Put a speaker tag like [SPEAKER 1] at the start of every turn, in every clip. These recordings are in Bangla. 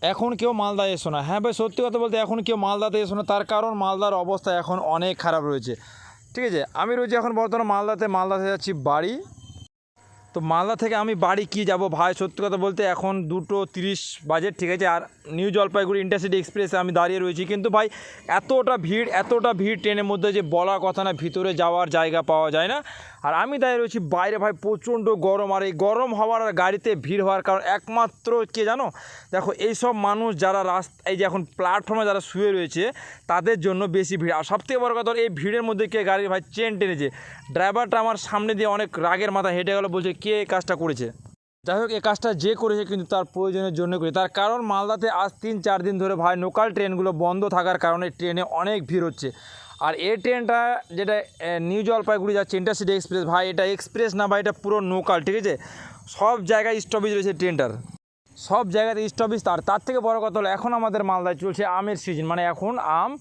[SPEAKER 1] এখন কেউ মালদা এসো না। হ্যাঁ ভাই, সত্যি কথা বলতে এখন কেউ মালদাতে এসো না, তার কারণ মালদার অবস্থা এখন অনেক খারাপ রয়েছে। ঠিক আছে, আমি রয়েছি এখন বর্তমানে মালদাতে যাচ্ছি বাড়ি। তো মালদা থেকে আমি বাড়ি কি যাব ভাই, সত্যি কথা বলতে এখন 2:30 বাজে। ঠিক আছে, আর নিউ জলপাইগুড়ি ইন্টারসিটি এক্সপ্রেসে আমি দাঁড়িয়ে রয়েছি, কিন্তু ভাই এতটা ভিড় ট্রেনের মধ্যে যে বলার কথা না, ভিতরে যাওয়ার জায়গা পাওয়া যায় না। আর আমি দাঁড়িয়ে রয়েছি বাইরে ভাই, প্রচণ্ড গরম। আর এই গরম হওয়ার আর গাড়িতে ভিড় হওয়ার কারণ একমাত্র কে জানো? দেখো, এইসব মানুষ যারা এই যে এখন প্ল্যাটফর্মে যারা শুয়ে রয়েছে তাদের জন্য বেশি ভিড়। আর সবথেকে বড় কথা, এই ভিড়ের মধ্যে কে গাড়ির ভাই চেন টেনেছে। ড্রাইভারটা আমার সামনে দিয়ে অনেক রাগের মাথা হেঁটে গেল, বলছে কে এই কাজটা করেছে। যাই হোক, এই কাজটা যে করেছে কিন্তু তার প্রয়োজনের জন্য করে, তার কারণ মালদাতে আজ 3-4 দিন ধরে ভাই লোকাল ট্রেনগুলো বন্ধ থাকার কারণে ট্রেনে অনেক ভিড় হচ্ছে। আর এই ট্রেনটা যেটা নিউ জলপাইগুড়ি যাচ্ছে ইন্টারসিটি এক্সপ্রেস, ভাই এটা এক্সপ্রেস না ভাই, এটা পুরো লোকাল। ঠিক আছে, সব জায়গায় স্টপেজ রয়েছে ট্রেনটার, সব জায়গাতে স্টপেজ। তার থেকে বড় কথা হলো এখন আমাদের মালদায় চলছে আমের সিজন, মানে এখন আম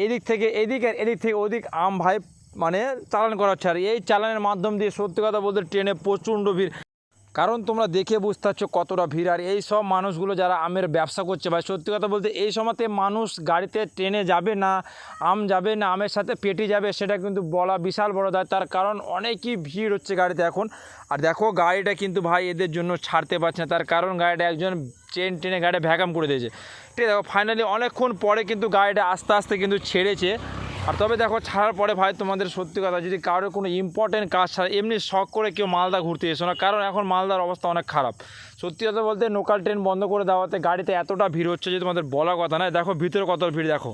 [SPEAKER 1] এদিক থেকে এদিক আর এদিক থেকে ওদিক আম ভাই মানে চালান করা হচ্ছে। আর এই চালানের মাধ্যম দিয়ে সত্যি কথা বলতে ট্রেনে প্রচণ্ড ভিড়, কারণ তোমরা দেখে বুঝতে পারছো কতটা ভিড়। আর এই সব মানুষগুলো যারা আমের ব্যবসা করছে ভাই, সত্যি কথা বলতে এই সময়তে মানুষ গাড়িতে ট্রেনে যাবে না আম যাবে না আমের সাথে পেটি যাবে, সেটা কিন্তু বলা বিশাল বড় দায়। তার কারণ অনেকই ভিড় হচ্ছে গাড়িতে এখন। আর দেখো গাড়িটা কিন্তু ভাই এদের জন্য ছাড়তে পারছে না, তার কারণ গাড়িটা একজন চেন টেনে গাড়িটা ভ্যাকাম করে দিয়েছে। ঠিক আছে, দেখো ফাইনালি অনেকক্ষণ পরে কিন্তু গাড়িটা আস্তে আস্তে কিন্তু ছেড়েছে। আর তবে দেখো ছাড়ার পরে ভাই তোমাদের সত্যি কথা, যদি কারোর কোনো ইম্পর্টেন্ট কাজ ছাড়া এমনি শখ করে কেউ মালদা ঘুরতে এসো না, কারণ এখন মালদার অবস্থা অনেক খারাপ। সত্যি কথা বলতে লোকাল ট্রেন বন্ধ করে দেওয়াতে গাড়িতে এতটা ভিড় হচ্ছে যে তোমাদের বলা কথা নয়। দেখো ভিতরে কত ভিড় দেখো।